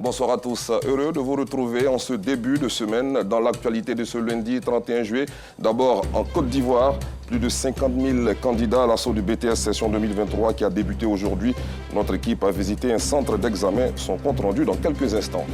Bonsoir à tous. Heureux de vous retrouver en ce début de semaine dans l'actualité de ce lundi 31 juillet. D'abord, en Côte d'Ivoire, plus de 50 000 candidats à l'assaut du BTS session 2023 qui a débuté aujourd'hui. Notre équipe a visité un centre d'examen. Son compte rendu dans quelques instants.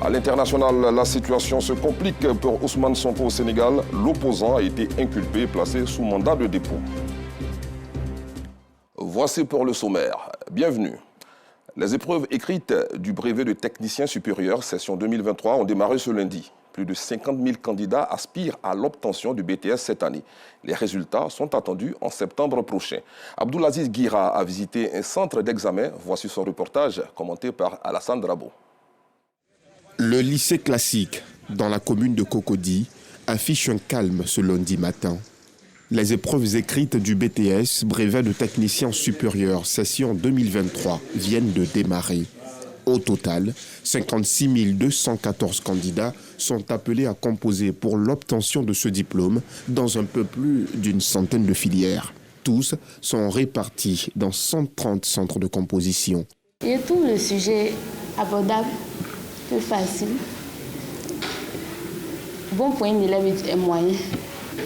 À l'international, la situation se complique pour Ousmane Sonko au Sénégal. L'opposant a été inculpé et placé sous mandat de dépôt. Voici pour le sommaire. Bienvenue. Les épreuves écrites du brevet de technicien supérieur session 2023 ont démarré ce lundi. Plus de 50 000 candidats aspirent à l'obtention du BTS cette année. Les résultats sont attendus en septembre prochain. Abdoulaziz Guira a visité un centre d'examen. Voici son reportage commenté par Alassane Drabo. Le lycée classique dans la commune de Cocody affiche un calme ce lundi matin. Les épreuves écrites du BTS, brevet de technicien supérieur, session 2023, viennent de démarrer. Au total, 56 214 candidats sont appelés à composer pour l'obtention de ce diplôme dans un peu plus d'une centaine de filières. Tous sont répartis dans 130 centres de composition. Je trouve le sujet abordable, peu facile. Bon pour un élève et moyen.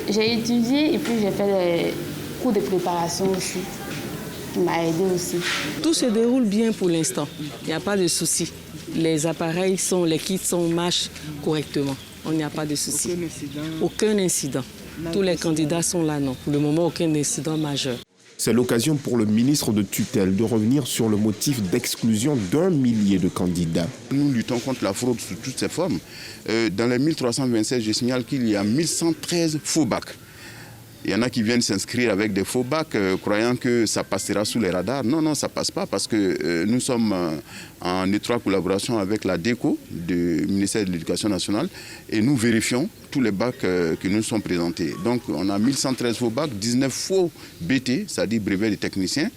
J'ai étudié et puis j'ai fait des cours de préparation aussi, qui m'a aidé aussi. Tout se déroule bien pour l'instant, il n'y a pas de souci. Les appareils les kits marchent correctement, il n'y a pas de souci. Aucun incident. Tous les candidats sont là, non. Pour le moment, aucun incident majeur. C'est l'occasion pour le ministre de tutelle de revenir sur le motif d'exclusion d'1 millier de candidats. Nous luttons contre la fraude sous toutes ses formes. Dans les 1327, je signale qu'il y a 1113 faux bacs. Il y en a qui viennent s'inscrire avec des faux bacs, croyant que ça passera sous les radars. Non, non, ça ne passe pas parce que nous sommes en étroite collaboration avec la DECO, du ministère de l'Éducation nationale, et nous vérifions tous les bacs qui nous sont présentés. Donc, on a 1113 faux bacs, 19 faux BT, c'est-à-dire brevet de technicien,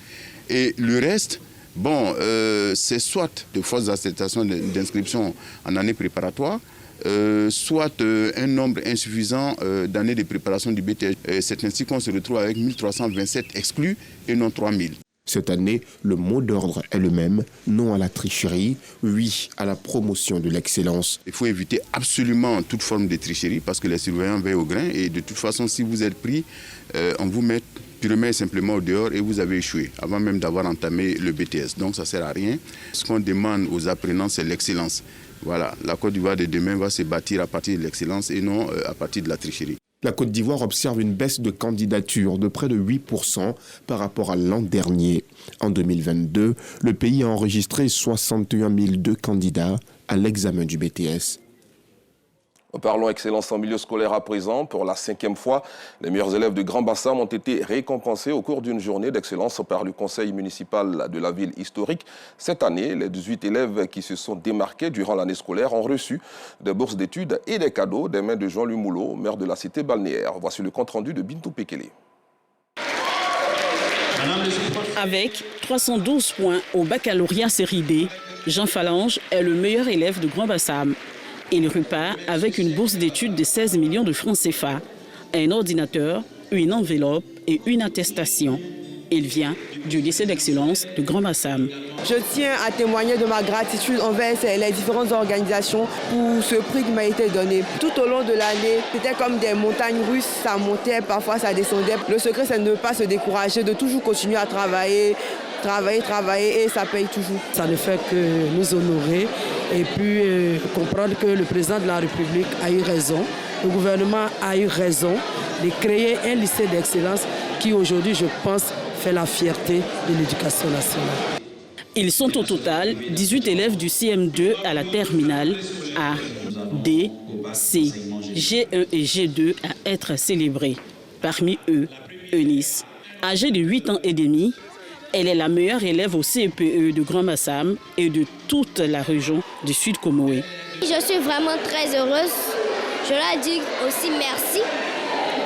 et le reste, bon, c'est soit de fausses attestations d'inscription en année préparatoire, soit un nombre insuffisant d'années de préparation du BTS. C'est ainsi qu'on se retrouve avec 1327 exclus et non 3000. Cette année, le mot d'ordre est le même, non à la tricherie, oui à la promotion de l'excellence. Il faut éviter absolument toute forme de tricherie parce que les surveillants veillent au grain et de toute façon, si vous êtes pris, on vous met purement et simplement au dehors et vous avez échoué avant même d'avoir entamé le BTS. Donc ça ne sert à rien. Ce qu'on demande aux apprenants, c'est l'excellence. Voilà, la Côte d'Ivoire de demain va se bâtir à partir de l'excellence et non à partir de la tricherie. La Côte d'Ivoire observe une baisse de candidatures de près de 8% par rapport à l'an dernier. En 2022, le pays a enregistré 61 002 candidats à l'examen du BTS. Parlons excellence en milieu scolaire à présent. Pour la 5e fois, les meilleurs élèves de Grand Bassam ont été récompensés au cours d'une journée d'excellence par le conseil municipal de la ville historique. Cette année, les 18 élèves qui se sont démarqués durant l'année scolaire ont reçu des bourses d'études et des cadeaux des mains de Jean-Louis Moulot, maire de la cité balnéaire. Voici le compte-rendu de Bintou Pekele. Avec 312 points au baccalauréat série D, Jean Phalange est le meilleur élève de Grand Bassam. Il repart avec une bourse d'études de 16 millions de francs CFA, un ordinateur, une enveloppe et une attestation. Il vient du lycée d'excellence de Grand Bassam. Je tiens à témoigner de ma gratitude envers les différentes organisations pour ce prix qui m'a été donné. Tout au long de l'année, c'était comme des montagnes russes, ça montait, parfois ça descendait. Le secret, c'est de ne pas se décourager, de toujours continuer à travailler et ça paye toujours. Ça ne fait que nous honorer et puis comprendre que le président de la République a eu raison, le gouvernement a eu raison de créer un lycée d'excellence qui aujourd'hui, je pense, fait la fierté de l'éducation nationale. Ils sont au total 18 élèves du CM2 à la terminale A, D, C, G1 et G2 à être célébrés. Parmi eux, Eunice, âgée de 8 ans et demi, elle est la meilleure élève au CEPE de Grand Bassam et de toute la région du Sud Comoé. Je suis vraiment très heureuse. Je leur dis aussi merci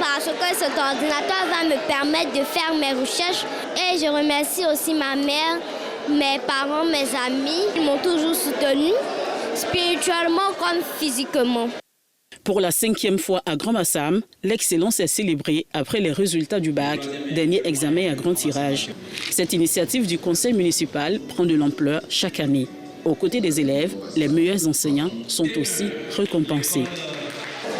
parce que cet ordinateur va me permettre de faire mes recherches. Et je remercie aussi ma mère, mes parents, mes amis. Ils m'ont toujours soutenue, spirituellement comme physiquement. Pour la 5e fois à Grand Bassam, l'excellence est célébrée après les résultats du bac, dernier examen à grand tirage. Cette initiative du conseil municipal prend de l'ampleur chaque année. Aux côtés des élèves, les meilleurs enseignants sont aussi récompensés.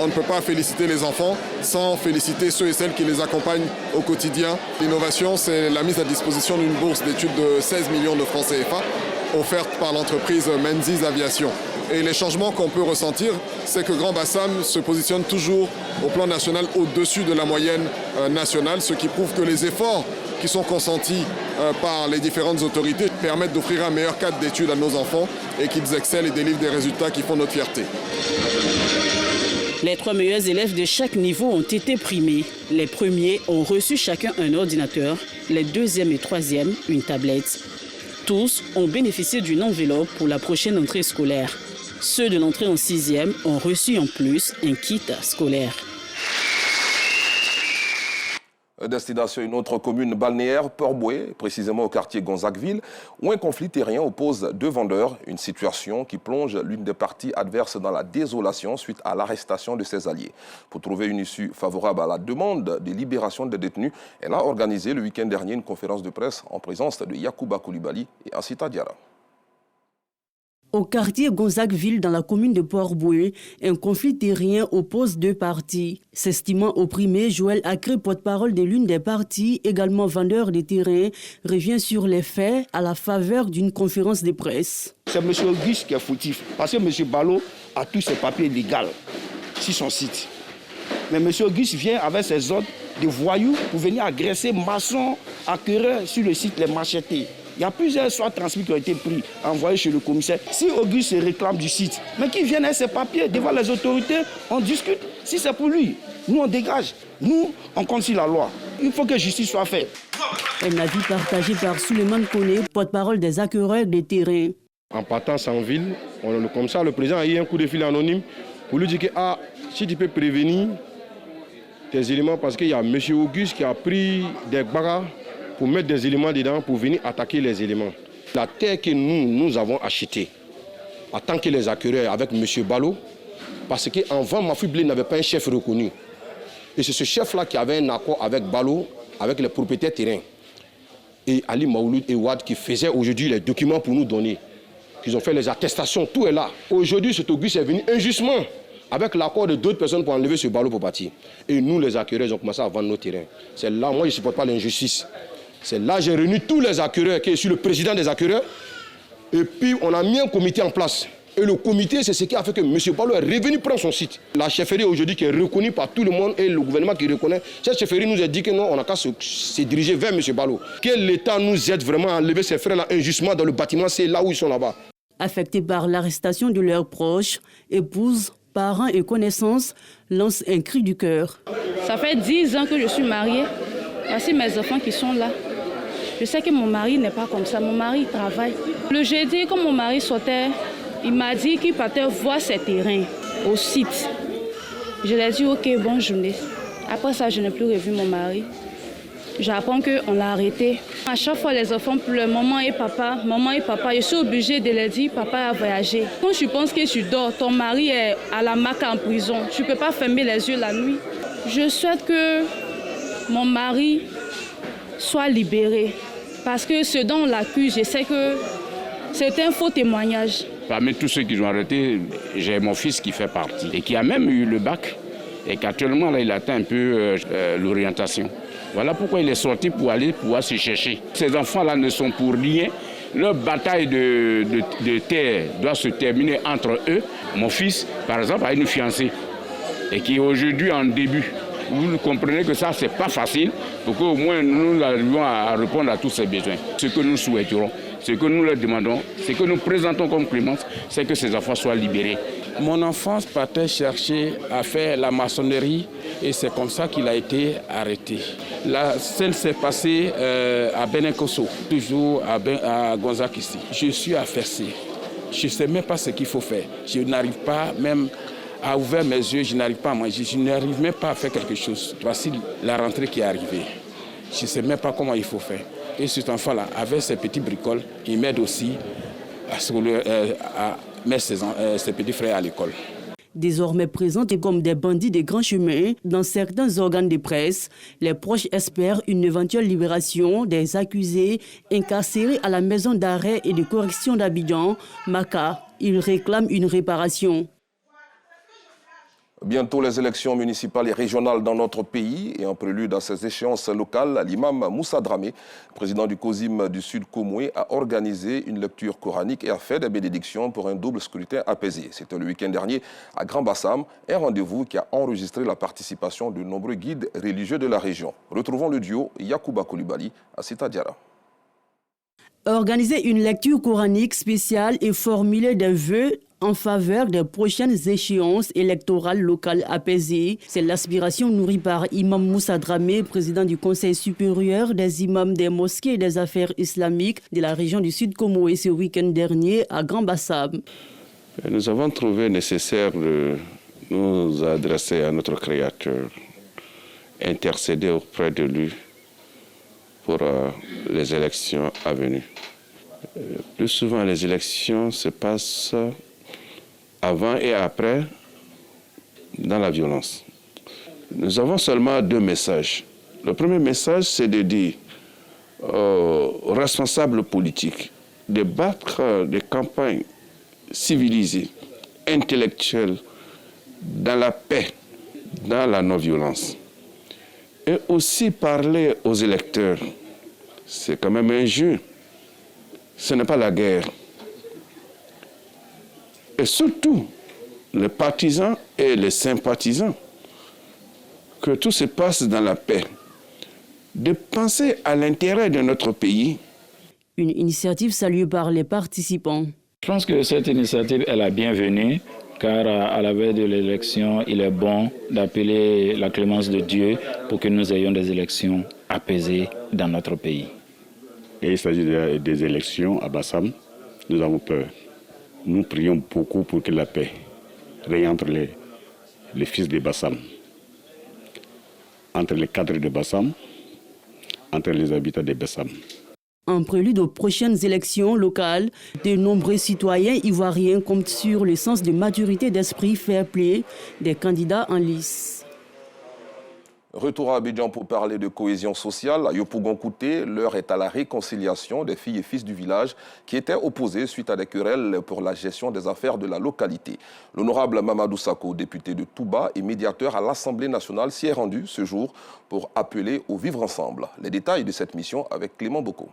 On ne peut pas féliciter les enfants sans féliciter ceux et celles qui les accompagnent au quotidien. L'innovation, c'est la mise à disposition d'une bourse d'études de 16 millions de francs CFA offerte par l'entreprise Menzies Aviation. Et les changements qu'on peut ressentir, c'est que Grand Bassam se positionne toujours au plan national au-dessus de la moyenne nationale, ce qui prouve que les efforts qui sont consentis par les différentes autorités permettent d'offrir un meilleur cadre d'études à nos enfants et qu'ils excellent et délivrent des résultats qui font notre fierté. Les 3 meilleurs élèves de chaque niveau ont été primés. Les premiers ont reçu chacun un ordinateur, les deuxièmes et troisièmes une tablette. Tous ont bénéficié d'une enveloppe pour la prochaine entrée scolaire. Ceux de l'entrée en 6e ont reçu en plus un kit scolaire. Destination une autre commune balnéaire, Port-Bouët, précisément au quartier Gonzagueville, où un conflit terrien oppose 2 vendeurs, une situation qui plonge l'une des parties adverses dans la désolation suite à l'arrestation de ses alliés. Pour trouver une issue favorable à la demande de libération des détenus, elle a organisé le week-end dernier une conférence de presse en présence de Yacouba Koulibaly et Ansita Diarra. Au quartier Gonzagueville, dans la commune de Port-Bouët, un conflit terrien oppose 2 parties. S'estimant opprimé, Joël Acré, porte-parole de l'une des parties, également vendeur de terrain, revient sur les faits à la faveur d'une conférence de presse. C'est M. Auguste qui est fautif, parce que M. Ballot a tous ses papiers légaux sur son site. Mais M. Auguste vient avec ses ordres de voyous pour venir agresser maçons, acquéreurs sur le site Les Machetés. Il y a plusieurs soins transmis qui ont été pris, envoyés chez le commissaire. Si Auguste se réclame du site, mais qu'il vienne avec ses papiers devant les autorités, on discute. Si c'est pour lui, nous on dégage. Nous, on compte sur la loi. Il faut que justice soit faite. Un avis partagé par Souleymane Koné, porte-parole des acquéreurs des terrains. En partant sans ville, comme ça, le président a eu un coup de fil anonyme pour lui dire que si tu peux prévenir tes éléments, parce qu'il y a M. Auguste qui a pris des bagarres pour mettre des éléments dedans pour venir attaquer les éléments. La terre que nous avons achetée, en tant que les acquéreurs avec M. Ballot, parce qu'avant, Mafui Blé n'avait pas un chef reconnu. Et c'est ce chef-là qui avait un accord avec Ballot, avec les propriétaires terrains. Et Ali Maouloud et Ouad qui faisaient aujourd'hui les documents pour nous donner. Ils ont fait les attestations, tout est là. Aujourd'hui, cet Auguste est venu injustement, avec l'accord de d'autres personnes pour enlever ce Ballot pour partir. Et nous, les acquéreurs, ils ont commencé à vendre nos terrains. C'est là, moi, je ne supporte pas l'injustice. C'est là que j'ai réuni tous les acquéreurs, qui est sur le président des acquéreurs. Et puis, on a mis un comité en place. Et le comité, c'est ce qui a fait que M. Ballot est revenu prendre son site. La chefferie aujourd'hui qui est reconnue par tout le monde et le gouvernement qui reconnaît. Cette chefferie nous a dit que non, on n'a qu'à se diriger vers M. Ballot. Que l'État nous aide vraiment à enlever ces frères-là injustement dans le bâtiment, c'est là où ils sont là-bas. Affectés par l'arrestation de leurs proches, épouses, parents et connaissances lancent un cri du cœur. Ça fait 10 ans que je suis mariée. Voici mes enfants qui sont là. Je sais que mon mari n'est pas comme ça. Mon mari travaille. Le jeudi, quand mon mari sortait, il m'a dit qu'il partait voir ses terrains au site. Je lui ai dit, ok, bonne journée. Après ça, je n'ai plus revu mon mari. J'apprends qu'on l'a arrêté. À chaque fois, les enfants pleurent, maman et papa, je suis obligée de leur dire, papa a voyagé. Quand je pense que tu dors, ton mari est à la MAC en prison. Tu ne peux pas fermer les yeux la nuit. Je souhaite que mon mari soit libéré. Parce que ce dont on l'accuse, je sais que c'est un faux témoignage. Parmi tous ceux qui ont arrêté, j'ai mon fils qui fait partie et qui a même eu le bac et qu'actuellement là, il atteint un peu l'orientation. Voilà pourquoi il est sorti pour aller pouvoir se chercher. Ces enfants-là ne sont pour rien. Leur bataille de terre doit se terminer entre eux. Mon fils, par exemple, a une fiancée et qui est aujourd'hui en début. Vous comprenez que ça, c'est pas facile pour qu'au moins nous arrivions à répondre à tous ces besoins. Ce que nous souhaiterons, ce que nous leur demandons, ce que nous présentons comme clémence, c'est que ces enfants soient libérés. Mon enfance partait chercher à faire la maçonnerie et c'est comme ça qu'il a été arrêté. La scène s'est passée à Beninkosso, toujours à Gonzague ici. Je suis affaissé. Je ne sais même pas ce qu'il faut faire. Je n'arrive pas même à ouvrir mes yeux, je n'arrive pas à manger, je n'arrive même pas à faire quelque chose. Voici la rentrée qui est arrivée. Je ne sais même pas comment il faut faire. Et cet enfant-là, avec ses petits bricoles, il m'aide aussi à mettre ses petits frères à l'école. Désormais présentés comme des bandits des grands chemins dans certains organes de presse, les proches espèrent une éventuelle libération des accusés incarcérés à la maison d'arrêt et de correction d'Abidjan, Maka. Ils réclament une réparation. Bientôt les élections municipales et régionales dans notre pays et en prélude à ces échéances locales, l'imam Moussa Dramé, président du COSIM du Sud Komoué, a organisé une lecture coranique et a fait des bénédictions pour un double scrutin apaisé. C'était le week-end dernier à Grand Bassam, un rendez-vous qui a enregistré la participation de nombreux guides religieux de la région. Retrouvons le duo Yacouba Koulibaly à Sita Diarra. Organiser une lecture coranique spéciale et formuler des vœux en faveur des prochaines échéances électorales locales apaisées. C'est l'aspiration nourrie par Imam Moussa Dramé, président du Conseil supérieur des imams des mosquées et des affaires islamiques de la région du Sud Komoué ce week-end dernier à Grand Bassam. Nous avons trouvé nécessaire de nous adresser à notre Créateur, intercéder auprès de lui pour les élections à venir. Plus souvent, les élections se passent avant et après dans la violence. Nous avons seulement deux messages. Le premier message, c'est de dire aux responsables politiques de battre des campagnes civilisées, intellectuelles, dans la paix, dans la non-violence. Et aussi parler aux électeurs. C'est quand même un jeu. Ce n'est pas la guerre. Et surtout, les partisans et les sympathisants, que tout se passe dans la paix. De penser à l'intérêt de notre pays. Une initiative saluée par les participants. Je pense que cette initiative est la bienvenue, car à la veille de l'élection, il est bon d'appeler la clémence de Dieu pour que nous ayons des élections apaisées dans notre pays. Et il s'agit des élections à Bassam. Nous avons peur. Nous prions beaucoup pour que la paix règne entre les fils de Bassam, entre les cadres de Bassam, entre les habitants de Bassam. En prélude aux prochaines élections locales, de nombreux citoyens ivoiriens comptent sur le sens de maturité d'esprit fair play des candidats en lice. Retour à Abidjan pour parler de cohésion sociale. À Yopougon-Kouté, l'heure est à la réconciliation des filles et fils du village qui étaient opposés suite à des querelles pour la gestion des affaires de la localité. L'honorable Mamadou Sako, député de Touba et médiateur à l'Assemblée nationale, s'y est rendu ce jour pour appeler au vivre ensemble. Les détails de cette mission avec Clément Boko.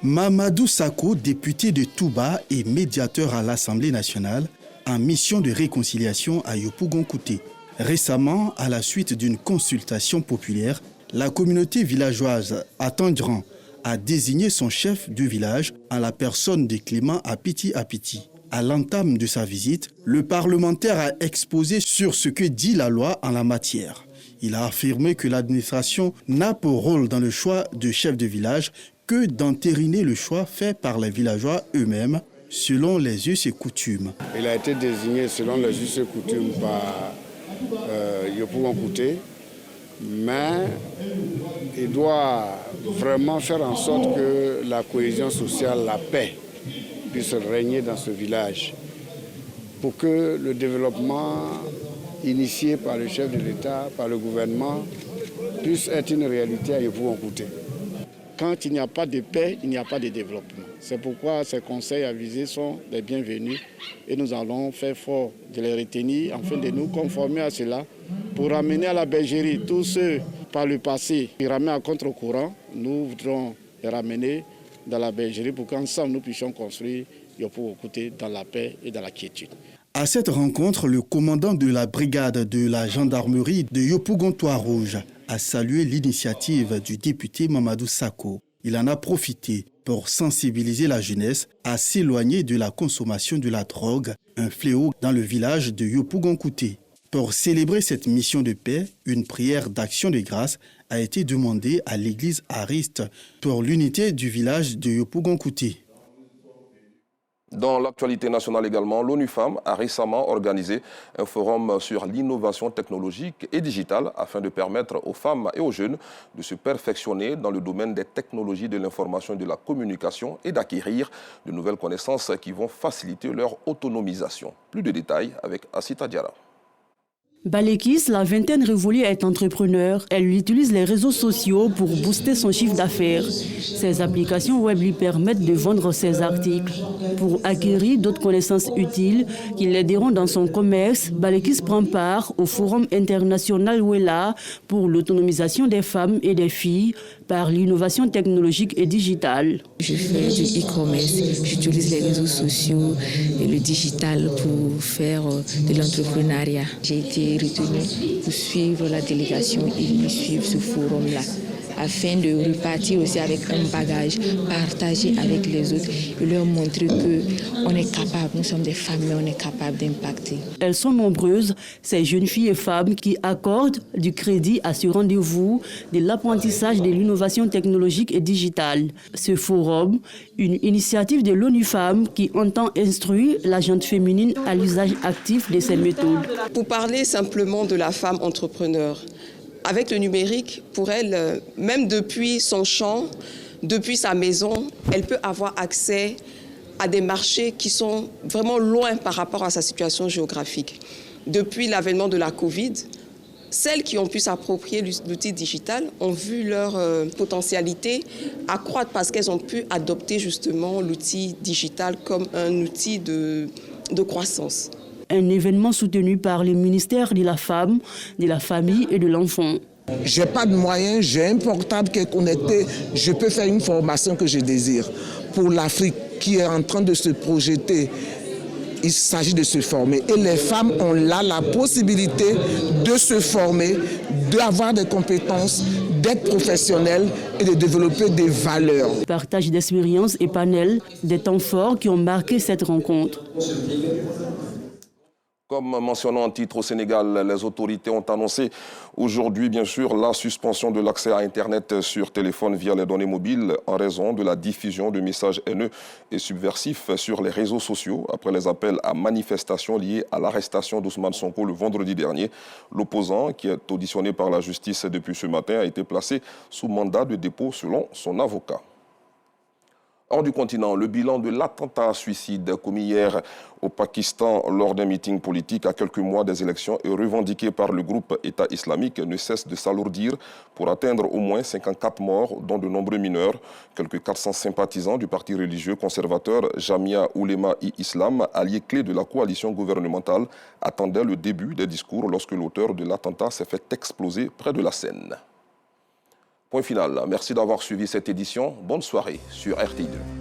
Mamadou Sako, député de Touba et médiateur à l'Assemblée nationale, en mission de réconciliation à Yopougon-Kouté. Récemment, à la suite d'une consultation populaire, la communauté villageoise Atandran a désigné son chef de village en la personne de Clément Apiti Apiti. À l'entame de sa visite, le parlementaire a exposé sur ce que dit la loi en la matière. Il a affirmé que l'administration n'a pour rôle dans le choix de chef de village que d'entériner le choix fait par les villageois eux-mêmes, selon les us et coutumes. Il a été désigné selon les us et coutumes par Yopougon-Kouté, mais il doit vraiment faire en sorte que la cohésion sociale, la paix, puisse régner dans ce village pour que le développement initié par le chef de l'État, par le gouvernement, puisse être une réalité à Yopougon-Kouté. Quand il n'y a pas de paix, il n'y a pas de développement. C'est pourquoi ces conseils avisés sont les bienvenus et nous allons faire fort de les retenir afin de nous conformer à cela pour ramener à la bergerie tous ceux par le passé qui ramènent à contre-courant. Nous voudrons les ramener dans la bergerie pour qu'ensemble nous puissions construire Yopougon-Kouté dans la paix et dans la quiétude. À cette rencontre, le commandant de la brigade de la gendarmerie de Yopougon-Toit-Rouge a salué l'initiative du député Mamadou Sako. Il en a profité pour sensibiliser la jeunesse à s'éloigner de la consommation de la drogue, un fléau dans le village de Yopougon-Kouté. Pour célébrer cette mission de paix, une prière d'action de grâce a été demandée à l'église Ariste pour l'unité du village de Yopougon-Kouté. Dans l'actualité nationale également, l'ONU Femmes a récemment organisé un forum sur l'innovation technologique et digitale afin de permettre aux femmes et aux jeunes de se perfectionner dans le domaine des technologies de l'information et de la communication et d'acquérir de nouvelles connaissances qui vont faciliter leur autonomisation. Plus de détails avec Asita Diara. Balekis, la vingtaine révolue, est entrepreneur. Elle utilise les réseaux sociaux pour booster son chiffre d'affaires. Ses applications web lui permettent de vendre ses articles. Pour acquérir d'autres connaissances utiles qui l'aideront dans son commerce, Balekis prend part au Forum international Wella pour l'autonomisation des femmes et des filles par l'innovation technologique et digitale. Je fais du e-commerce, j'utilise les réseaux sociaux et le digital pour faire de l'entrepreneuriat. J'ai été retenue pour suivre la délégation et suivre ce forum-là, afin de repartir aussi avec un bagage, partager avec les autres et leur montrer qu'on est capable, nous sommes des femmes, mais on est capable d'impacter. Elles sont nombreuses, ces jeunes filles et femmes qui accordent du crédit à ce rendez-vous de l'apprentissage de l'innovation technologique et digitale. Ce forum, une initiative de l'ONU Femmes qui entend instruire la gente féminine à l'usage actif de ces méthodes. Pour parler simplement de la femme entrepreneur, avec le numérique, pour elle, même depuis son champ, depuis sa maison, elle peut avoir accès à des marchés qui sont vraiment loin par rapport à sa situation géographique. Depuis l'avènement de la Covid, celles qui ont pu s'approprier l'outil digital ont vu leur potentialité accroître parce qu'elles ont pu adopter justement l'outil digital comme un outil de croissance. Un événement soutenu par le ministère de la Femme, de la Famille et de l'Enfant. Je n'ai pas de moyens, j'ai un portable qui est connecté, je peux faire une formation que je désire. Pour l'Afrique qui est en train de se projeter, il s'agit de se former. Et les femmes ont là la possibilité de se former, d'avoir des compétences, d'être professionnelles et de développer des valeurs. Partage d'expériences et panels, des temps forts qui ont marqué cette rencontre. Comme mentionné en titre au Sénégal, les autorités ont annoncé aujourd'hui, bien sûr, la suspension de l'accès à Internet sur téléphone via les données mobiles en raison de la diffusion de messages haineux et subversifs sur les réseaux sociaux après les appels à manifestations liées à l'arrestation d'Ousmane Sonko le vendredi dernier. L'opposant, qui est auditionné par la justice depuis ce matin, a été placé sous mandat de dépôt selon son avocat. Hors du continent, le bilan de l'attentat suicide commis hier au Pakistan lors d'un meeting politique à quelques mois des élections et revendiqué par le groupe État islamique ne cesse de s'alourdir pour atteindre au moins 54 morts, dont de nombreux mineurs. Quelques 400 sympathisants du parti religieux conservateur Jamia Oulema-i-Islam, allié clé de la coalition gouvernementale, attendaient le début des discours lorsque l'auteur de l'attentat s'est fait exploser près de la Seine. Point final. Merci d'avoir suivi cette édition. Bonne soirée sur RTI2.